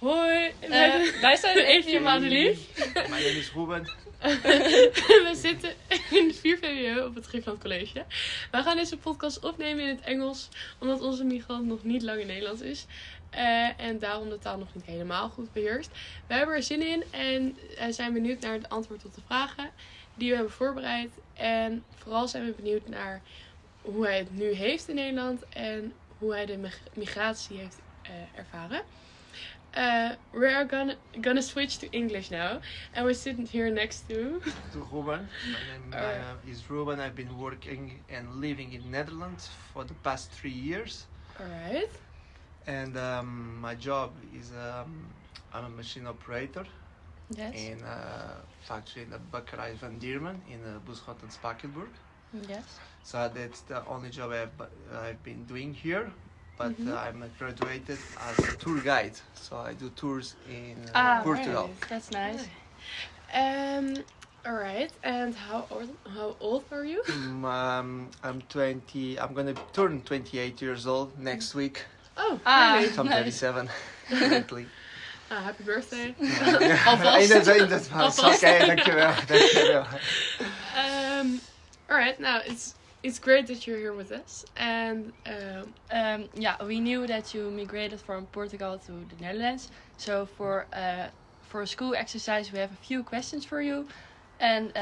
Hoi, Wij zijn Evie en Madelief. My name is Ruben. We zitten in 4 VWO op het Griekenland College. Wij gaan deze podcast opnemen in het Engels, omdat onze migrant nog niet lang in Nederland is. En daarom de taal nog niet helemaal goed beheerst. We hebben er zin in en zijn benieuwd naar het antwoord op de vragen die we hebben voorbereid. En vooral zijn we benieuwd naar hoe hij het nu heeft in Nederland en hoe hij de migratie heeft ervaren. We are gonna switch to English now, and we're sitting here next to Ruben. My name is Ruben. I've been working and living in Netherlands for the past 3 years. Alright. And my job is I'm a machine operator in a factory in the Bakkerij van Diermen in Busschoten, Spakenburg. Yes. So that's the only job I've been doing here. But I'm graduated as a tour guide, so I do tours in Portugal. Right. That's nice. Alright. And how old are you? I'm 20. I'm gonna turn 28 years old next week. Oh, really? So I'm 37 currently. Happy birthday. Alvast. In dat was. Oké, dankjewel. Alright. Now it's great that you're here with us, and we knew that you migrated from Portugal to the Netherlands. So for a school exercise, we have a few questions for you. And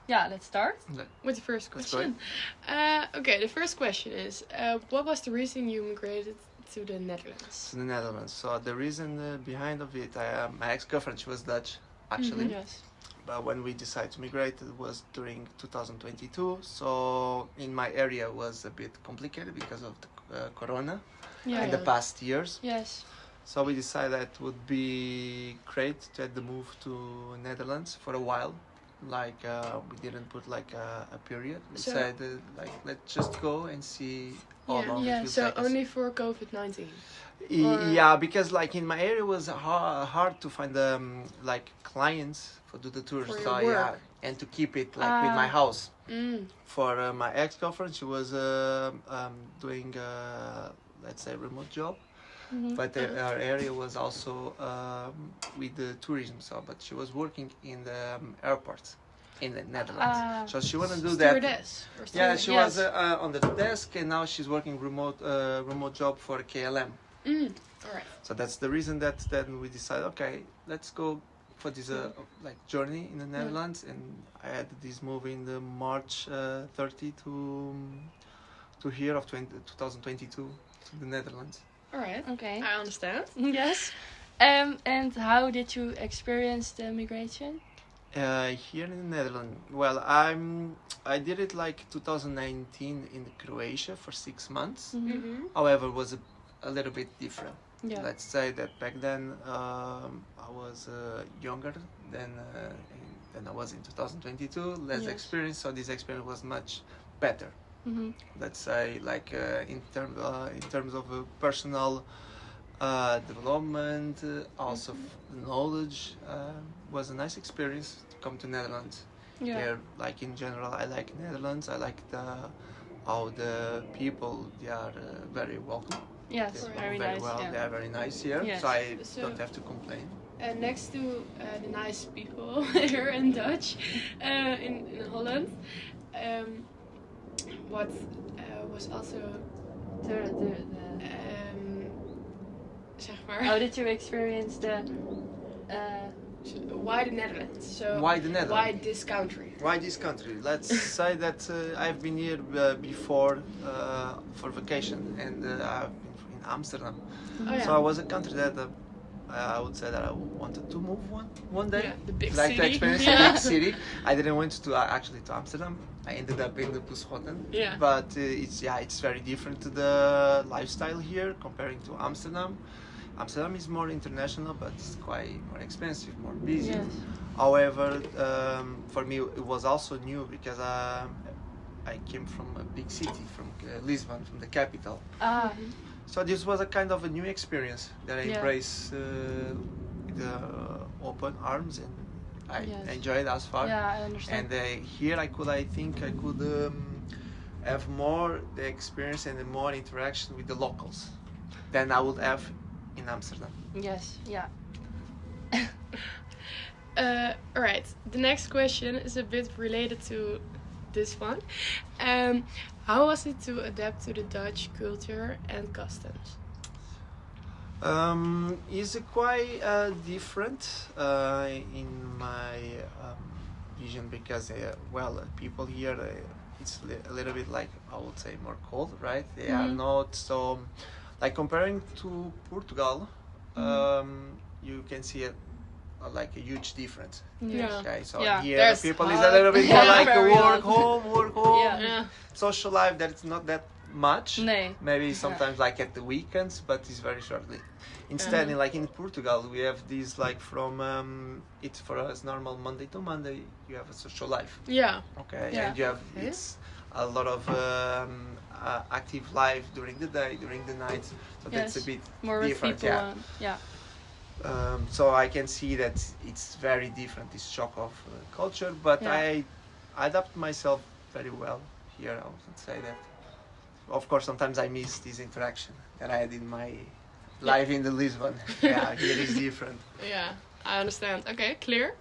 let's start with the first question. Okay, the first question is, what was the reason you migrated to the Netherlands? To the Netherlands. So the reason behind of it, my ex-girlfriend, she was Dutch, actually. Yes. But when we decided to migrate, it was during 2022. So in my area it was a bit complicated because of the corona in the past years. Yes. So we decided it would be great to have the move to Netherlands for a while. Like we didn't put like a period. We said let's just go and see how long it will so take us. only for COVID-19. Yeah, because like in my area it was hard to find like clients for do the tours. For So your work. and to keep it like with my house. For my ex-girlfriend, she was doing let's say remote job. But our area was also with the tourism, but she was working in the airport in the Netherlands. So she wanted to do that. Stewardess. Yeah, she was on the desk, and now she's working remote job for KLM. Alright. So that's the reason that then we decided, okay, let's go for this like journey in the Netherlands, and I had this move in the March 30 to here of 2022 to the Netherlands. Alright. Okay. I understand. Yes. And how did you experience the migration? Here in the Netherlands, well, I did it like 2019 in Croatia for 6 months. However, it was a little bit different. Yeah. Let's say that back then I was younger than I was in 2022, less experience, so this experience was much better. Let's say like in terms of personal development, also knowledge, was a nice experience to come to Netherlands. Yeah. There, like in general, I like Netherlands. I like how the people, they are very welcome. Yes, They're very nice. well. Yeah. They are very nice here, Yes. so I So- don't have to complain. Next to the nice people here in Dutch, in Holland, what was also zeg maar. How did you experience the? Why the Netherlands? So Why the Netherlands? Why this country? Why this country? Let's say that I've been here before for vacation, and I've been in Amsterdam. Oh, yeah. So it was a country that I would say that I wanted to move one day. Yeah, the big like city. to experience Yeah. a big city. I didn't want to actually to Amsterdam. I ended up in the Busschoten. Yeah. But it's very different to the lifestyle here comparing to Amsterdam. Amsterdam is more international, but it's quite more expensive, more busy. Yes. However, for me it was also new because I came from a big city, from Lisbon, from the capital. So this was a kind of a new experience that I embraced with open arms, and I enjoyed as far. Yeah, I understand. And here I think I could have more the experience and more interaction with the locals than I would have in Amsterdam. Yes, yeah. Alright, the next question is a bit related to this one. How was it to adapt to the Dutch culture and customs? Is quite different in my vision because people here it's a little bit like I would say more cold, right? They are not so like comparing to Portugal. You can see like a huge difference. Yeah. Okay, so Yeah. here There's people is a little bit more Yeah, like very work hot. home, Yeah. social life. That's not that much. Nee. Maybe sometimes like at the weekends, but it's very shortly. Instead, like in Portugal, we have this like from it's for us normal Monday to Monday. You have a social life, Yeah. okay, Yeah. and you have it's a lot of active life during the day, during the night. So that's a bit more with different. people. Yeah. Yeah. So I can see that it's very different. This shock of culture, but I adapt myself very well here. I would say that. Of course, sometimes I miss this interaction that I had in my life in the Lisbon. Yeah, here is different. Yeah, I understand. Okay, clear.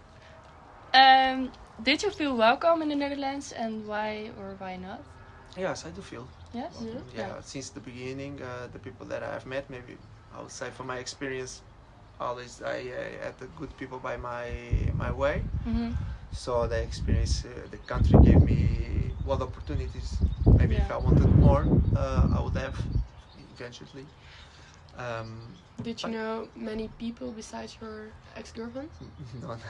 Did you feel welcome in the Netherlands, and why or why not? Yes, I do feel. Yes. Welcome. Yeah, since the beginning, the people that I have met, maybe I would say from my experience, always I had the good people by my way. Mm-hmm. So the experience, the country gave me opportunities. Maybe if I wanted more, I would have eventually. Did you know many people besides your ex-girlfriend? None.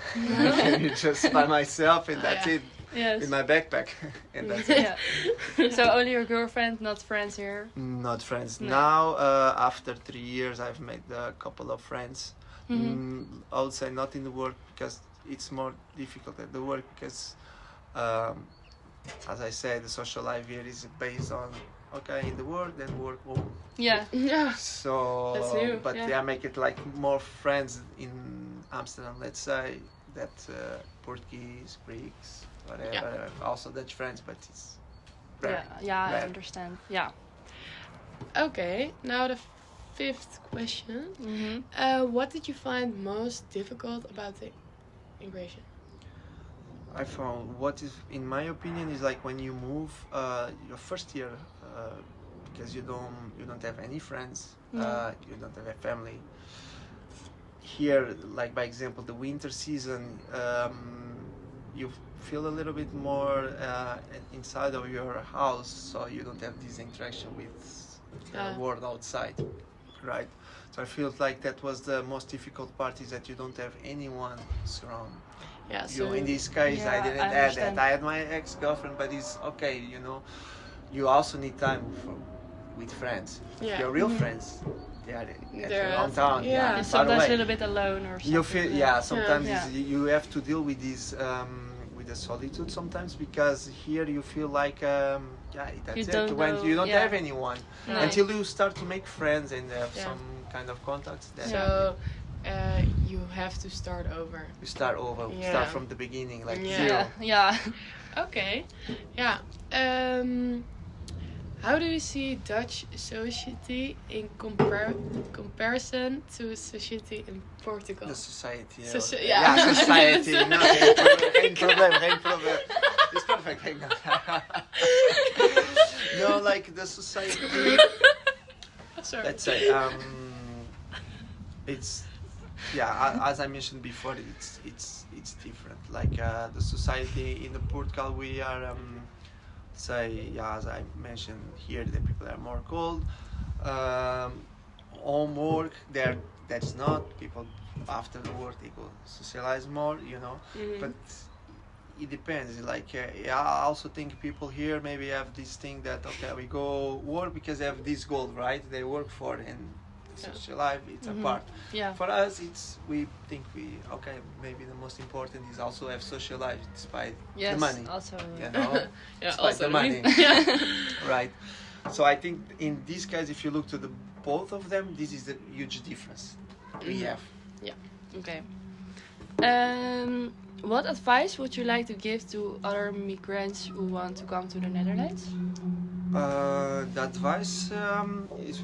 Just by myself, and that's it. Yes. In my backpack, and that's it. Yeah. So only your girlfriend, not friends here. Not friends. No. Now, after 3 years, I've made a couple of friends. I would say not in the work because it's more difficult at the work because, as I said, the social life here is based on in the work, then work home. Yeah. Yeah. So, That's new, but yeah. make it like more friends in Amsterdam. Let's say that Portuguese, Greeks, whatever. Also Dutch friends, but it's rare. Yeah, I Rare. understand. Yeah. Okay, now the fifth question. Mm-hmm. What did you find most difficult about the immigration? I found what is, in my opinion, is like when you move your first year because you don't have any friends, you don't have a family. Here, like by example, the winter season, you feel a little bit more inside of your house, so you don't have this interaction with the world outside, right? So I feel like that was the most difficult part, is that you don't have anyone surround. Yeah, You, in this case, I didn't have that. I had my ex-girlfriend, but it's okay, you also need time with friends. Yeah. Your real friends, they are at your hometown. Yeah. You're far sometimes away. a little bit alone or something. You feel, sometimes Yeah. you have to deal with this, with the solitude sometimes, because here you feel like, that's You it. don't When know, you don't yeah. have anyone, No. until you start to make friends and have Yeah. some kind of contacts, then So you have to start over. you start over, Yeah. start from the beginning, like Yeah. zero. Yeah. Okay, yeah. How do you see Dutch society in comparison to society in Portugal? The society. Society. No, geen probleem. It's perfect. No, like the society. Sorry. Let's say, it's as I mentioned before, it's different. Like the society in the Portugal, we are as I mentioned here, the people are more cold. Homework there, that's not people after the work they go socialize more, but it depends. Like I also think people here maybe have this thing that we go work because they have this goal, right? They work for it, and social life it's a part. Yeah. For us, we think maybe the most important is also have social life despite Yes. the money. Also. Yeah, Despite also the money. yeah. Right. So I think in this case, if you look to the both of them, this is the huge difference we have. Okay. What advice would you like to give to other migrants who want to come to the Netherlands? The advice is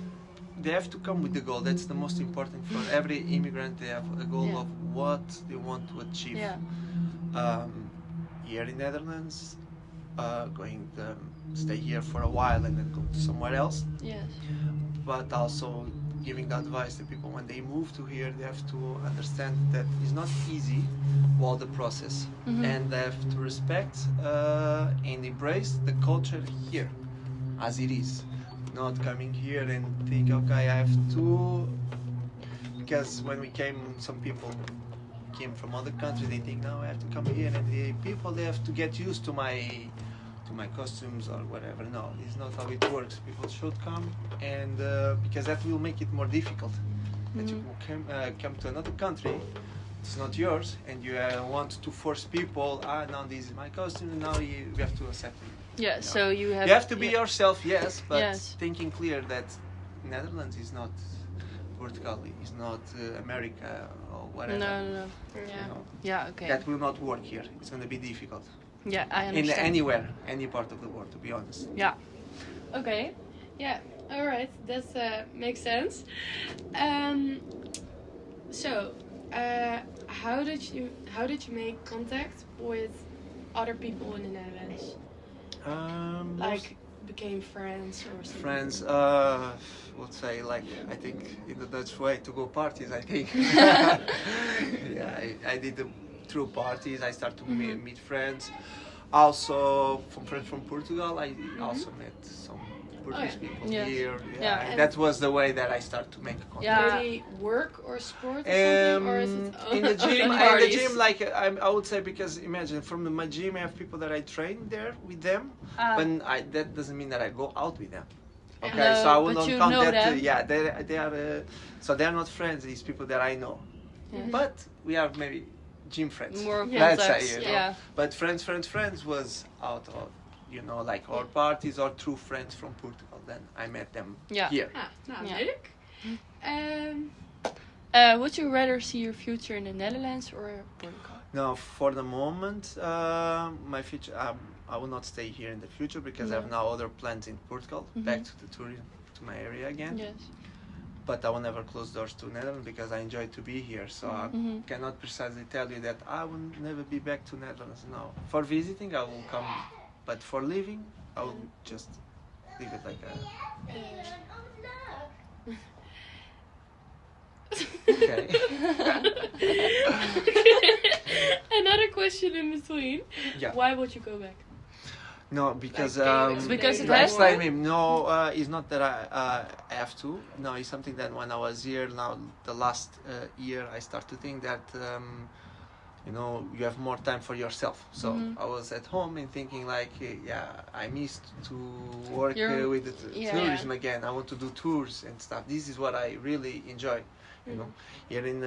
they have to come with the goal. That's the most important for every immigrant. They have a goal of what they want to achieve. Here in Netherlands, going to stay here for a while and then go to somewhere else. Yes. But also giving the advice to people when they move to here, they have to understand that it's not easy all the process, and they have to respect and embrace the culture here as it is. Not coming here and think, okay, I have to, because when we came, some people came from other countries, they think, no, I have to come here, and the people, they have to get used to my costumes or whatever. No, it's not how it works. People should come, and because that will make it more difficult. That you come to another country, it's not yours, and you want to force people, now this is my costume, and now you have to accept it. Yeah, so you have to be yourself, yes, but thinking clear that Netherlands is not Portugal, is not America or whatever. No. Yeah, okay. That will not work here. It's going to be difficult. Yeah, I understand. Anywhere, any part of the world, to be honest. Yeah. Okay. Yeah. All right. That makes sense. So, how did you make contact with other people in the Netherlands? Became friends or something? Friends, would say, like, I think in the Dutch way, to go parties, I think. I did through parties, I started to meet friends. Also, friends from Portugal, I also met some Portuguese people here. And that was the way that I started to make contact. Yeah. Did work or sport or something? Or is it in the gym, like I would say, because imagine from my gym I have people that I train there with them, but that doesn't mean that I go out with them. Okay, no, so I will not count that. Them. They are so they are not friends. These people that I know, but we are maybe gym friends. More let's say, you know. Yeah. But friends was out of, like our parties or true friends from Portugal. Then I met them here. Leuk. Would you rather see your future in the Netherlands or Portugal? No, for the moment, my future. I will not stay here in the future because I have now other plans in Portugal, back to the tourism, to my area again. Yes. But I will never close doors to Netherlands because I enjoy to be here. So I cannot precisely tell you that I will never be back to Netherlands now. For visiting, I will come, but for living, I will just leave it like a. Okay. Another question in between. Yeah. Why would you go back? No, because because it has to. No, it's not that I have to. No, it's something that when I was here, now the last year, I start to think that you have more time for yourself. So I was at home and thinking like, I missed to work with the tourism again. I want to do tours and stuff. This is what I really enjoy. Here in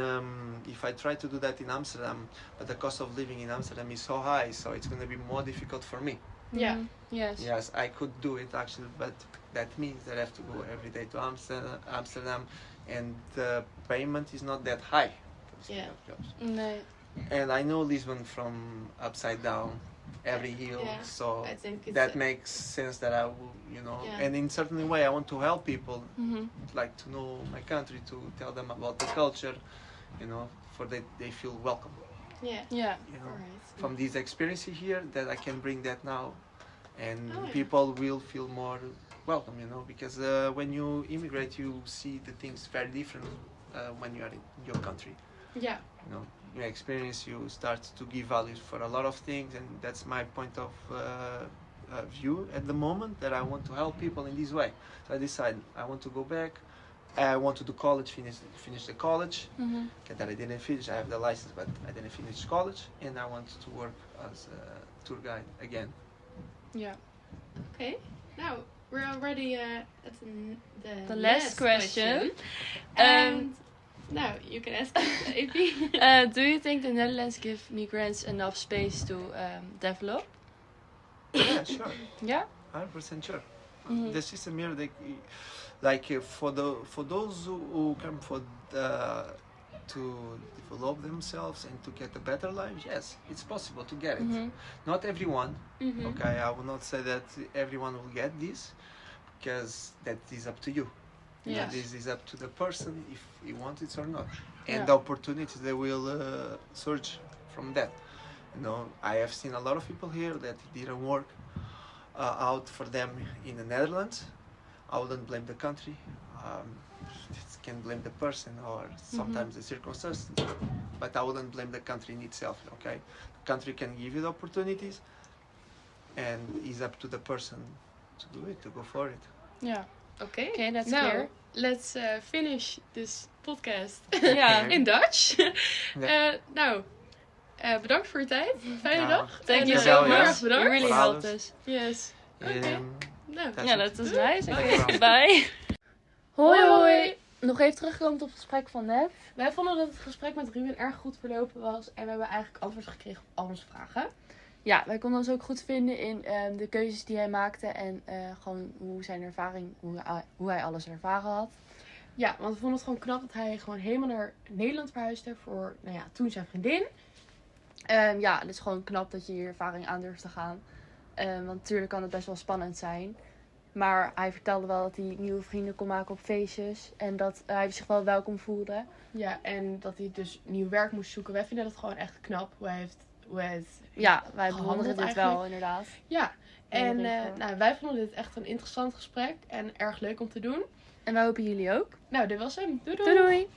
if I try to do that in Amsterdam, but the cost of living in Amsterdam is so high, so it's going to be more difficult for me. Yeah. Yes, I could do it actually, but that means that I have to go every day to Amsterdam, and the payment is not that high for this kind of jobs. No. And I know Lisbon from upside down, every hill, so I think that makes sense that I will, and in certain way I want to help people, like to know my country, to tell them about the culture, for that they feel welcome. From these experiences here, that I can bring that now, and people will feel more welcome, because when you immigrate, you see the things very different when you are in your country. Your experience, you start to give values for a lot of things, and that's my point of view at the moment, that I want to help people in this way. So I decided I want to go back. I want to do college, finish the college. That I didn't finish. I have the license, but I didn't finish college, and I want to work as a tour guide again. Yeah. Okay. Now we're already at the last question. Now you can ask AP. Do you think the Netherlands give migrants enough space to develop? Yeah, sure. Yeah. 100% sure. The system here, for those who come to develop themselves and to get a better life, yes, it's possible to get it. Not everyone. Okay, I will not say that everyone will get this, because that is up to you. Yeah. Yes. This is up to the person if he wants it or not. And Yeah. the opportunities they will search from that. You know, I have seen a lot of people here that didn't work out for them in the Netherlands. I wouldn't blame the country. It can blame the person or sometimes the circumstances, but I wouldn't blame the country in itself. Okay, the country can give you the opportunities, and it's up to the person to do it, to go for it. Yeah. Okay, that's now, clear. let's finish this podcast Ja. in Dutch. Ja. Bedankt voor je tijd. Fijne Ja. dag. Thank En, you Ja, so ja. much. Heel erg You bedankt. really Voor helped alles. us. Yes. Oké. Nou. That's Ja, it. dat is nice. Oké. Oké, bye. Hoi, hoi. Nog even teruggekomen op het gesprek van net. Wij vonden dat het gesprek met Ruben erg goed verlopen was. En we hebben eigenlijk antwoord gekregen op al onze vragen. Ja, wij konden ons ook goed vinden in de keuzes die hij maakte. En gewoon hoe zijn ervaring, hoe hij alles ervaren had. Ja, want we vonden het gewoon knap dat hij gewoon helemaal naar Nederland verhuisde voor, toen zijn vriendin. Ja, het is gewoon knap dat je je ervaring aan durft te gaan. Want natuurlijk kan het best wel spannend zijn. Maar hij vertelde wel dat hij nieuwe vrienden kon maken op feestjes. En dat hij zich wel welkom voelde. Ja, en dat hij dus nieuw werk moest zoeken. Wij vinden dat gewoon echt knap hoe hij het Ja, wij gehandeld bewonderen dit eigenlijk. wel inderdaad. Ja, en Bewondering voor. wij vonden dit echt een interessant gesprek en erg leuk om te doen. En wij hopen jullie ook. Nou, dit was hem. Doei doei! Doei doei!